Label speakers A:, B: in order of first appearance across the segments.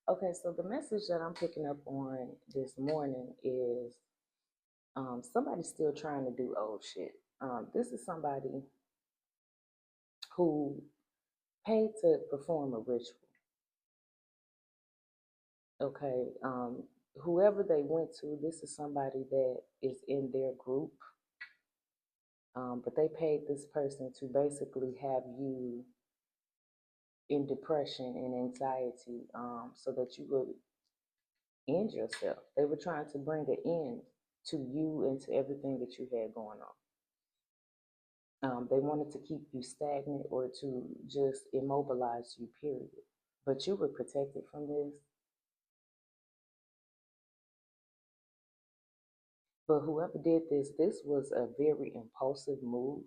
A: Okay, so the message that I'm picking up on this morning is somebody's still trying to do old shit. This is somebody who paid to perform a ritual. Okay, whoever they went to, this is somebody that is in their group, but they paid this person to basically have you in depression and anxiety, so that you would end yourself. They were trying to bring an end to you and to everything that you had going on. They wanted to keep you stagnant or to just immobilize you, period. But you were protected from this. But whoever did this, this was a very impulsive move,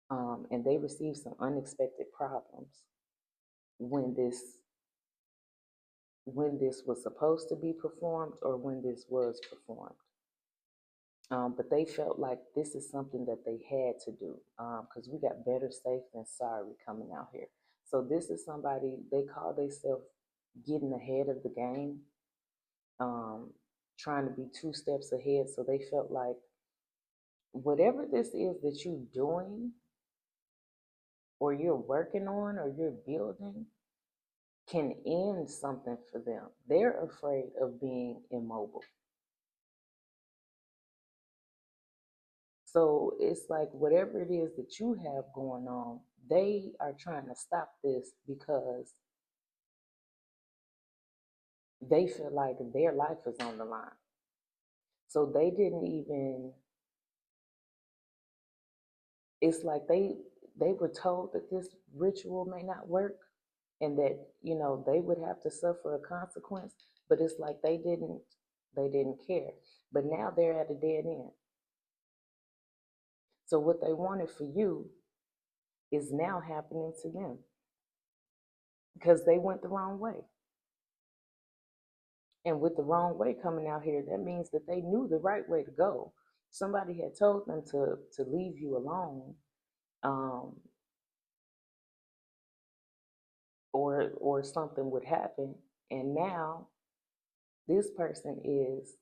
A: and they received some unexpected problems when this was supposed to be performed or when this was performed. But they felt like this is something that they had to do because we got better safe than sorry coming out here. So this is somebody they call themselves getting ahead of the game, um, trying to be two steps ahead. So they felt like whatever this is that you're doing or you're working on or you're building can end something for them. They're afraid of being immobile. So it's like whatever it is that you have going on, they are trying to stop this because they feel like their life is on the line. So they didn't even, it's like they were told that this ritual may not work and that, they would have to suffer a consequence, but it's like they didn't care. But now they're at a dead end. So what they wanted for you is now happening to them because they went the wrong way. And with the wrong way coming out here, that means that they knew the right way to go. Somebody had told them to leave you alone, um, or something would happen. And now this person is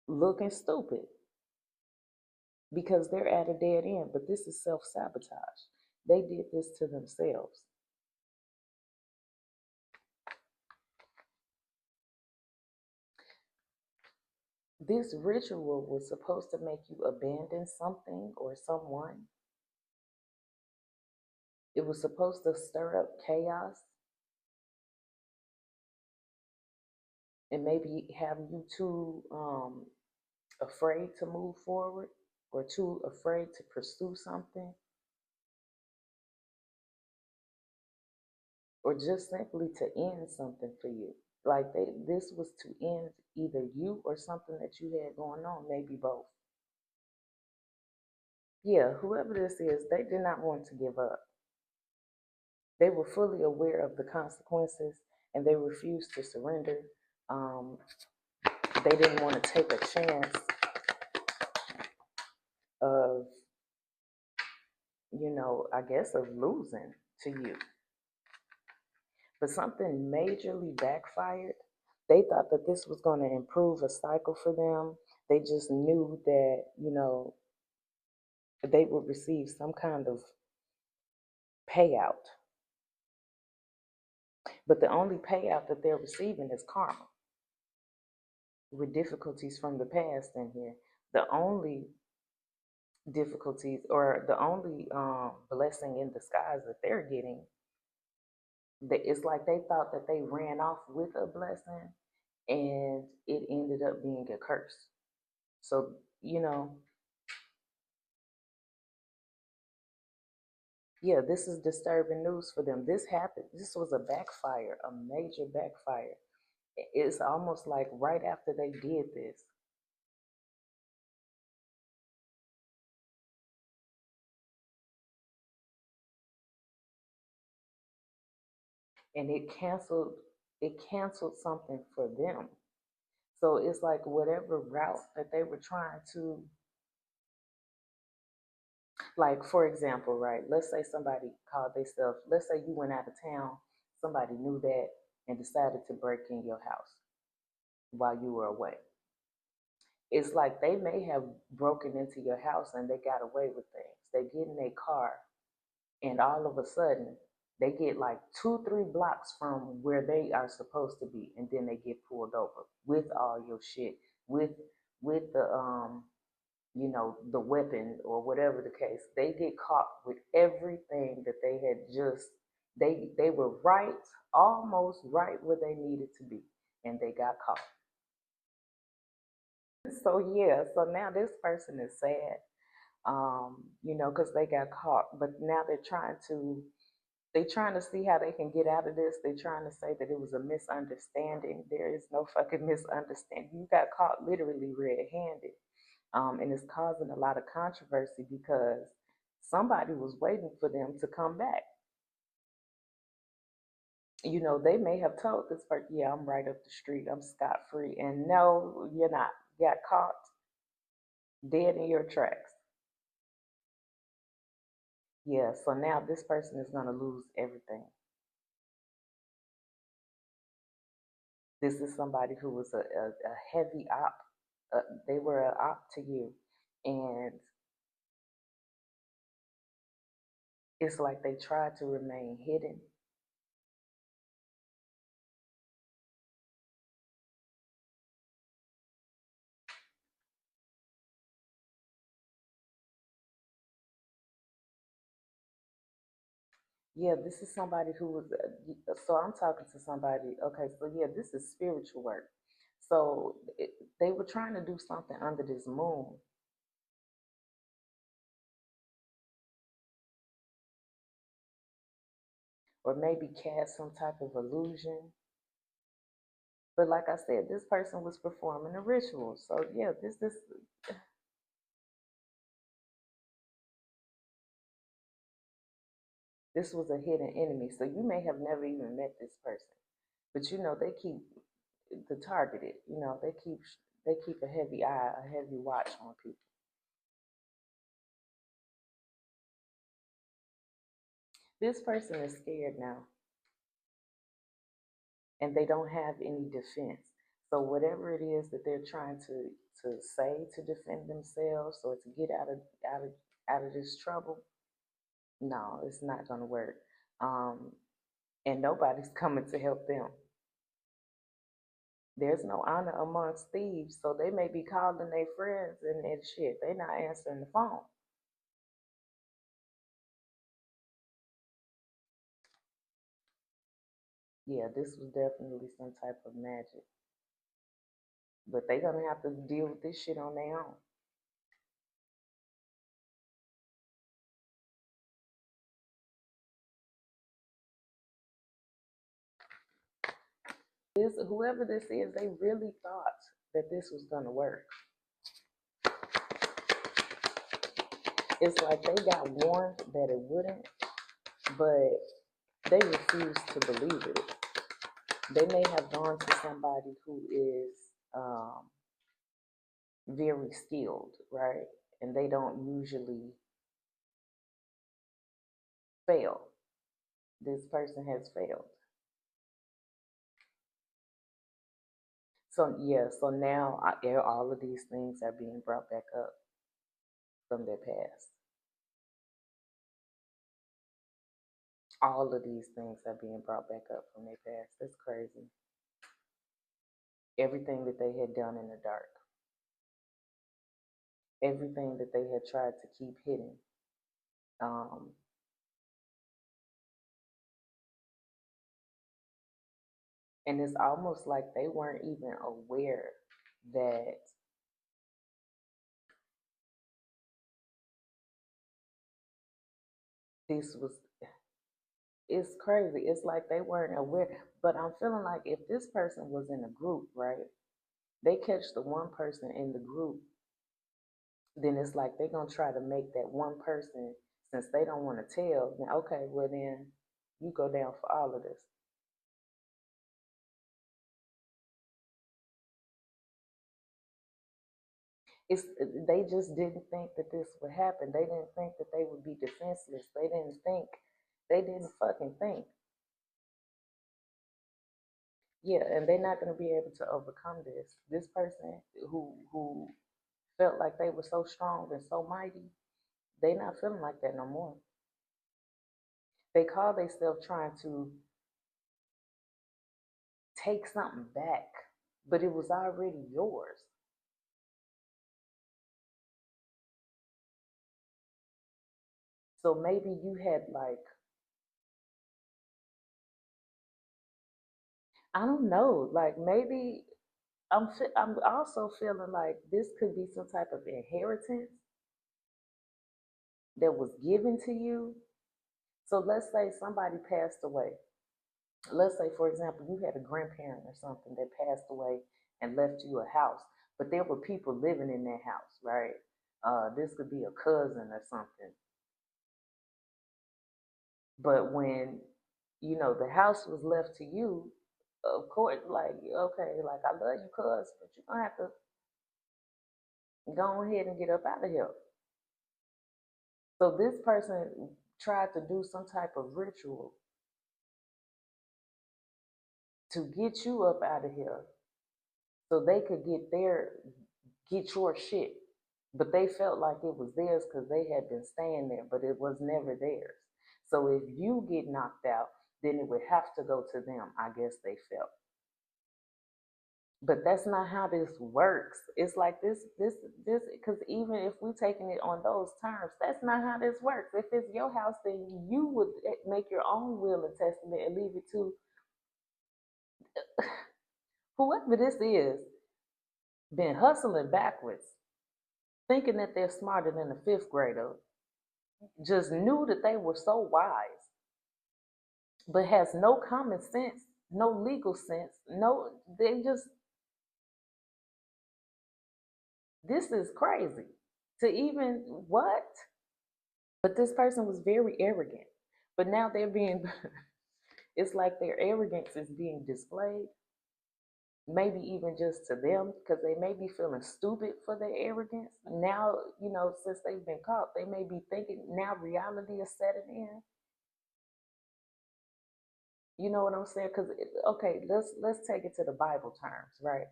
A: looking stupid because they're at a dead end. But this is self sabotage. They did this to themselves. This ritual was supposed to make you abandon something or someone. It was supposed to stir up chaos and maybe have you too afraid to move forward or too afraid to pursue something or just simply to end something for you. Like this was to end either you or something that you had going on, maybe both. Yeah, whoever this is, they did not want to give up. They were fully aware of the consequences and they refused to surrender. Um, they didn't want to take a chance of, I guess, of losing to you. But something majorly backfired. They thought that this was going to improve a cycle for them. They just knew that, they would receive some kind of payout. But the only payout that they're receiving is karma with difficulties from the past in here. The only difficulties or the only blessing in disguise that they're getting, it's like they thought that they ran off with a blessing and it ended up being a curse. So, yeah, this is disturbing news for them. This happened. This was a backfire, a major backfire. It's almost like right after they did this, and it canceled something for them. So it's like whatever route that they were trying to Like, for example, right? Let's say somebody called themselves, let's say you went out of town, somebody knew that and decided to break in your house while you were away. It's like they may have broken into your house and they got away with things. They get in a car and all of a sudden they get like 2, 3 blocks from where they are supposed to be, and then they get pulled over with all your shit, with the the weapon or whatever the case. They get caught with everything that they had just they were right, almost right where they needed to be, and they got caught. So yeah, so now this person is sad, because they got caught, but now they're trying to see how they can get out of this. They're trying to say that it was a misunderstanding. There is no fucking misunderstanding. You got caught literally red-handed, and it's causing a lot of controversy because somebody was waiting for them to come back. They may have told this person, "Yeah, I'm right up the street. I'm scot-free," and no, you're not. You got caught dead in your tracks. Yeah, so now this person is going to lose everything. This is somebody who was a heavy op. They were an op to you. And it's like they tried to remain hidden. Yeah, this is somebody who was, so I'm talking to somebody, okay, so yeah, this is spiritual work. So they were trying to do something under this moon, or maybe cast some type of illusion. But like I said, this person was performing a ritual. So yeah, this was a hidden enemy. So you may have never even met this person, but they keep the targeted. They keep a heavy eye, a heavy watch on people. This person is scared now, and they don't have any defense. So whatever it is that they're trying to say to defend themselves or to get out of out of this trouble, no, it's not going to work. Um, and nobody's coming to help them. There's no honor amongst thieves, so they may be calling their friends and shit. They not answering the phone. Yeah, this was definitely some type of magic. But they gonna have to deal with this shit on their own. Whoever this is, they really thought that this was gonna work. It's like they got warned that it wouldn't, but they refused to believe it. They may have gone to somebody who is very skilled, right? And they don't usually fail. This person has failed. So yeah, so now all of these things are being brought back up from their past. All of these things are being brought back up from their past. That's crazy. Everything that they had done in the dark, everything that they had tried to keep hidden. Um, and it's almost like they weren't even aware that this was, it's crazy. It's like they weren't aware. But I'm feeling like if this person was in a group, right? They catch the one person in the group, then it's like they're gonna try to make that one person, since they don't want to tell, then okay, well then you go down for all of this. It's they just didn't think that this would happen. They didn't think that they would be defenseless. They didn't fucking think. Yeah, and they're not gonna be able to overcome this. This person who felt like they were so strong and so mighty, they not feeling like that no more. They call themselves trying to take something back, but it was already yours. So maybe you had like, I don't know, like maybe I'm also feeling like this could be some type of inheritance that was given to you. So let's say somebody passed away. Let's say, for example, you had a grandparent or something that passed away and left you a house, but there were people living in that house, right? This could be a cousin or something. But when, the house was left to you, of course, like, okay, like, I love you, cuz, but you're going to have to go ahead and get up out of here. So this person tried to do some type of ritual to get you up out of here so they could get your shit. But they felt like it was theirs because they had been staying there, but it was never theirs. So if you get knocked out, then it would have to go to them, I guess they felt. But that's not how this works. It's like this, because even if we're taking it on those terms, that's not how this works. If it's your house, then you would make your own will and testament and leave it to whoever this is, been hustling backwards, thinking that they're smarter than a fifth grader, just knew that they were so wise, but has no common sense, no legal sense, they just, this is crazy. To even, what? But this person was very arrogant. But now they're being, it's like their arrogance is being displayed, maybe even just to them, because they may be feeling stupid for their arrogance. Now, since they've been caught, they may be thinking now reality is setting in. You know what I'm saying? Because okay, let's take it to the Bible terms, right?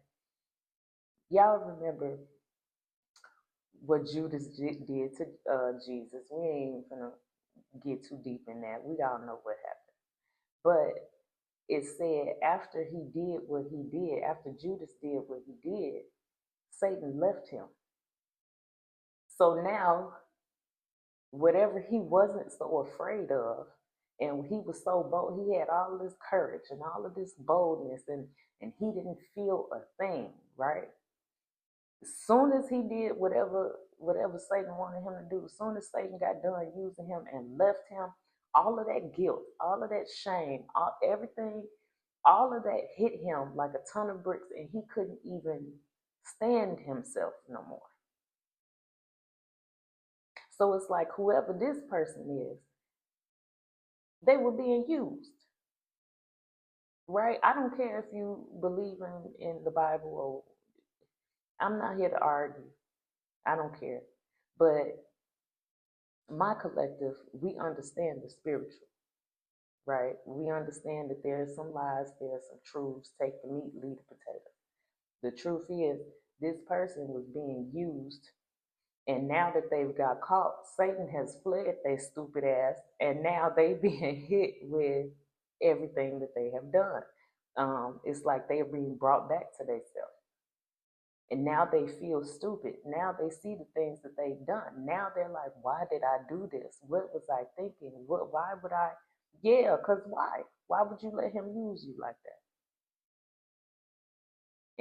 A: Y'all remember what Judas did to Jesus? We ain't gonna get too deep in that. We all know what happened. But it said after he did what he did, after Judas did what he did, Satan left him. So now, whatever he wasn't so afraid of, and he was so bold, he had all this courage and all of this boldness, and he didn't feel a thing, right? As soon as he did whatever Satan wanted him to do, as soon as Satan got done using him and left him, all of that guilt, all of that shame, everything, all of that hit him like a ton of bricks, and he couldn't even stand himself no more. So it's like whoever this person is, they were being used, right? I don't care if you believe in the Bible, or I'm not here to argue. I don't care. But my collective, we understand the spiritual, right? We understand that there's some lies, there's some truths. Take the meat, leave the potato. The truth is, this person was being used, and now that they've got caught, Satan has fled their stupid ass, and now they being hit with everything that they have done. It's like they're being brought back to themselves. And now they feel stupid. Now they see the things that they've done. Now they're like, why did I do this? What was I thinking? Why would I? Yeah, because why? Why would you let him use you like that?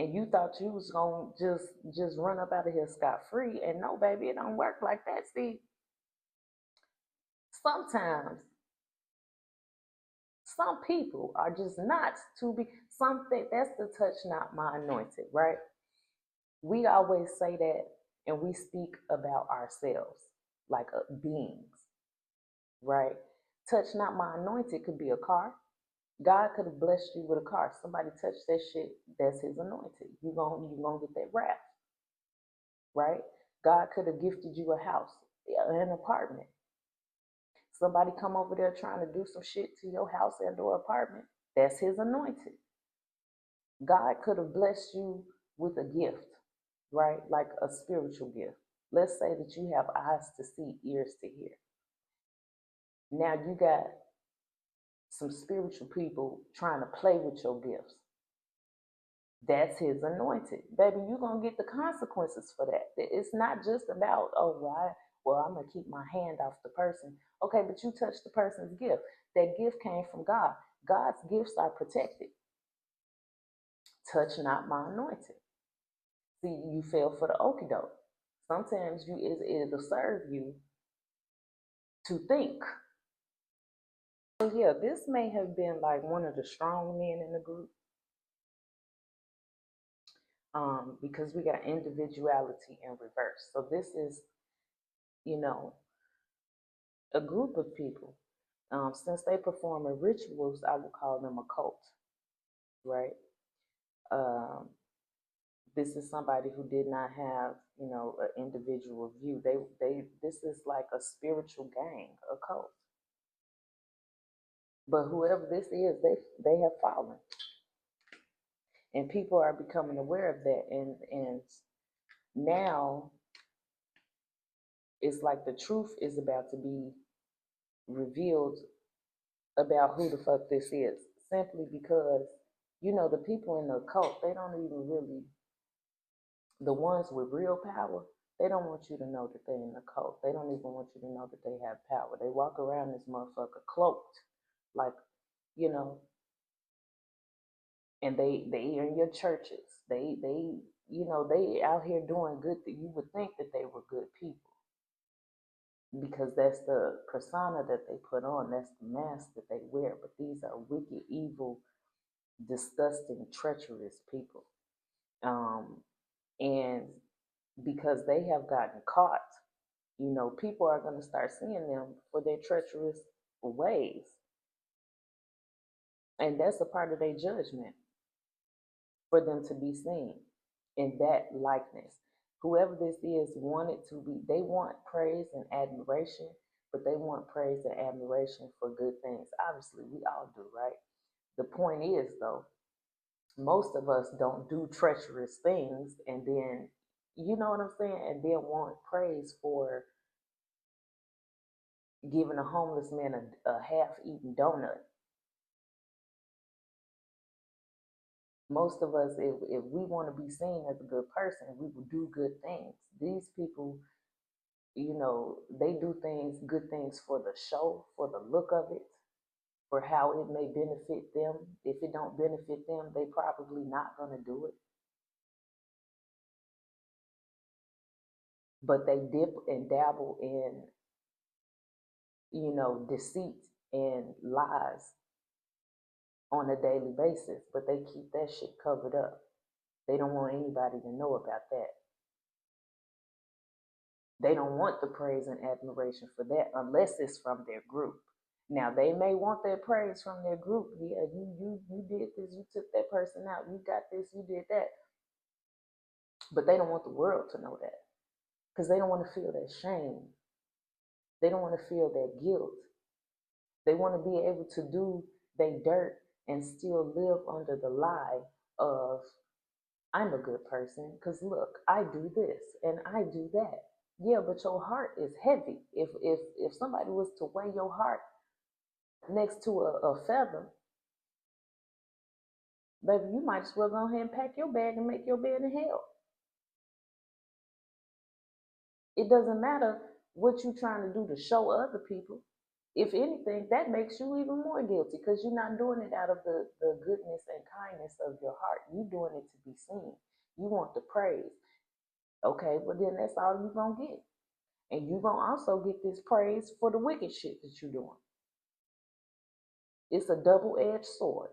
A: And you thought you was gonna just run up out of here scot free. And no, baby, it don't work like that. See, sometimes some people are just not to be something. That's the touch not my anointed, right? We always say that, and we speak about ourselves like beings, right? Touch not my anointed could be a car. God could have blessed you with a car. Somebody touched that shit, that's his anointed. You gonna get that wrath. right? God could have gifted you a house, an apartment. Somebody come over there trying to do some shit to your house and or apartment. That's his anointed. God could have blessed you with a gift, right? Like a spiritual gift. Let's say that you have eyes to see, ears to hear. Now you got some spiritual people trying to play with your gifts. That's his anointed. Baby, you're going to get the consequences for that. It's not just about, oh, well, I'm going to keep my hand off the person. Okay, but you touched the person's gift. That gift came from God. God's gifts are protected. Touch not my anointed. See, you fell for the okie doke. Sometimes it'll serve you to think. So yeah, this may have been like one of the strong men in the group, because we got individuality in reverse. So this is, you know, a group of people. Since they perform rituals, I would call them a cult, right? Um, this is somebody who did not have, an individual view. This is like a spiritual gang, a cult. But whoever this is, they have fallen, and people are becoming aware of that, and now it's like the truth is about to be revealed about who the fuck this is, simply because the people in the cult, they don't even really, the ones with real power, they don't want you to know that they're in the cult. They don't even want you to know that they have power. They walk around this motherfucker cloaked, like, you know, and they are in your churches. They out here doing good. You would think that they were good people because that's the persona that they put on. That's the mask that they wear. But these are wicked, evil, disgusting, treacherous people. And because they have gotten caught, people are going to start seeing them for their treacherous ways. And that's a part of their judgment for them to be seen in that likeness. Whoever this is wanted to be, they want praise and admiration, but they want praise and admiration for good things. Obviously, we all do, right? The point is, though, most of us don't do treacherous things and then, you know what I'm saying, and then want praise for giving a homeless man a half-eaten donut. Most of us, if we want to be seen as a good person, we will do good things. These people, they do good things for the show, for the look of it, for how it may benefit them. If it don't benefit them, they probably not going to do it. But they dip and dabble in, deceit and lies on a daily basis, but they keep that shit covered up. They don't want anybody to know about that. They don't want the praise and admiration for that unless it's from their group. Now they may want their praise from their group. Yeah, you did this, you took that person out, you got this, you did that. But they don't want the world to know that. Because they don't want to feel that shame. They don't want to feel that guilt. They want to be able to do their dirt and still live under the lie of I'm a good person because look, I do this and I do that. Yeah, but your heart is heavy. If somebody was to weigh your heart next to a feather, baby, you might as well go ahead and pack your bag and make your bed in hell. It doesn't matter what you're trying to do to show other people. If anything, that makes you even more guilty because you're not doing it out of the goodness and kindness of your heart. You're doing it to be seen. You want the praise. Okay, well then that's all you're going to get. And you're going to also get this praise for the wicked shit that you're doing. It's a double-edged sword.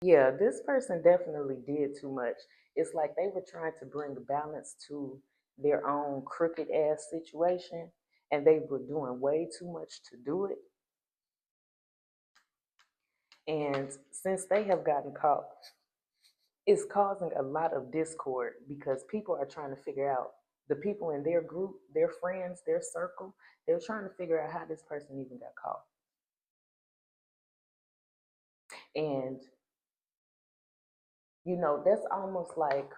A: Yeah, this person definitely did too much. It's like they were trying to bring balance to their own crooked ass situation, and they were doing way too much to do it. And since they have gotten caught, it's causing a lot of discord because people are trying to figure out the people in their group, their friends, their circle. They're trying to figure out how this person even got caught. And that's almost like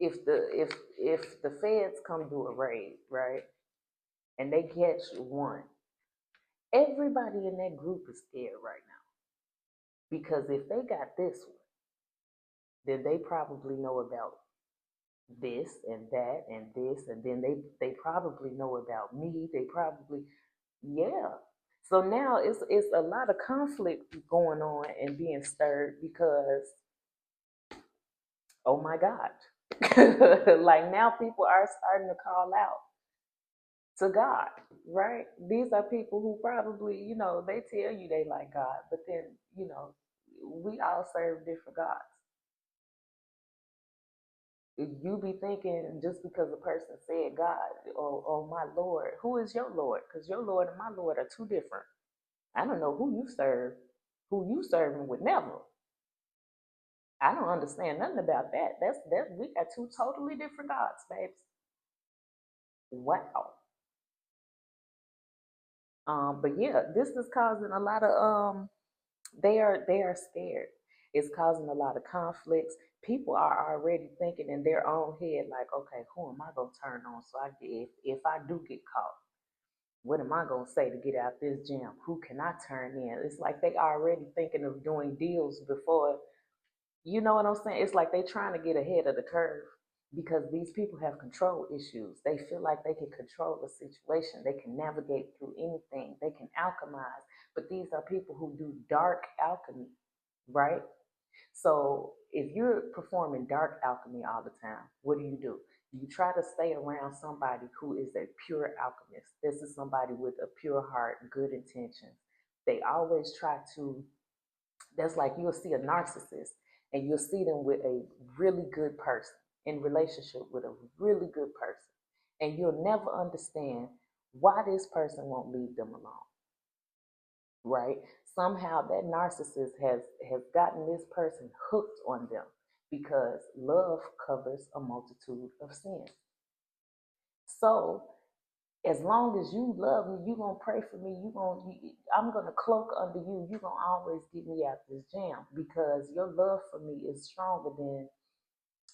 A: if the feds come do a raid, right, and they catch one, everybody in that group is scared right now because if they got this one, then they probably know about this and that and this, and then they probably know about me. They probably, yeah. So now it's a lot of conflict going on and being stirred because, oh my God, like now people are starting to call out to God, right? These are people who probably, they tell you they like God, but then, we all serve different gods. You be thinking just because a person said God or my Lord, who is your Lord? Because your Lord and my Lord are two different. I don't know who you serve. Who you serving would never. I don't understand nothing about that. That's we got two totally different gods, babes. Wow. But yeah, this is causing a lot of they are scared. It's causing a lot of conflicts. People are already thinking in their own head, like, okay, who am I gonna turn on? So if I do get caught, what am I gonna say to get out this jam? Who can I turn in? It's like they already thinking of doing deals before. You know what I'm saying? It's like they trying to get ahead of the curve because these people have control issues. They feel like they can control the situation. They can navigate through anything. They can alchemize. But these are people who do dark alchemy, right? So if you're performing dark alchemy all the time, what do? You try to stay around somebody who is a pure alchemist. This is somebody with a pure heart, good intentions. They always try to, that's like you'll see a narcissist and you'll see them with a really good person in relationship with a really good person. And you'll never understand why this person won't leave them alone, right? Somehow that narcissist has gotten this person hooked on them because love covers a multitude of sins. So as long as you love me, you gonna pray for me. I'm gonna cloak under you. You gonna always get me out this jam because your love for me is stronger than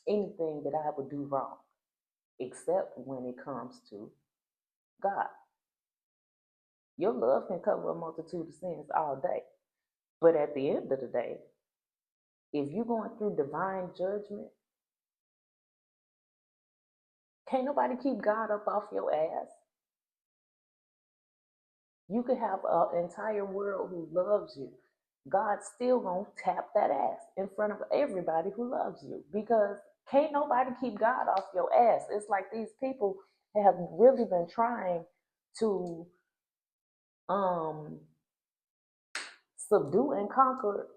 A: anything that I would do wrong, except when it comes to God. Your love can cover a multitude of sins all day, but at the end of the day, if you're going through divine judgment, can't nobody keep God up off your ass. You could have an entire world who loves you. God's still gonna tap that ass in front of everybody who loves you because can't nobody keep God off your ass. It's like these people have really been trying to um subdue and conquer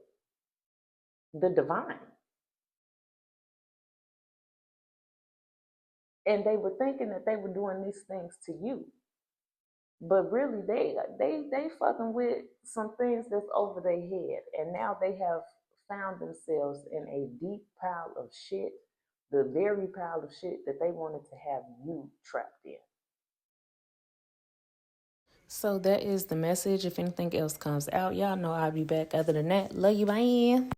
A: the divine. And they were thinking that they were doing these things to you. But really they fucking with some things that's over their head. And now they have found themselves in a deep pile of shit, the very pile of shit that they wanted to have you trapped in. So that is the message. If anything else comes out, y'all know I'll be back. Other than that, love you, bye.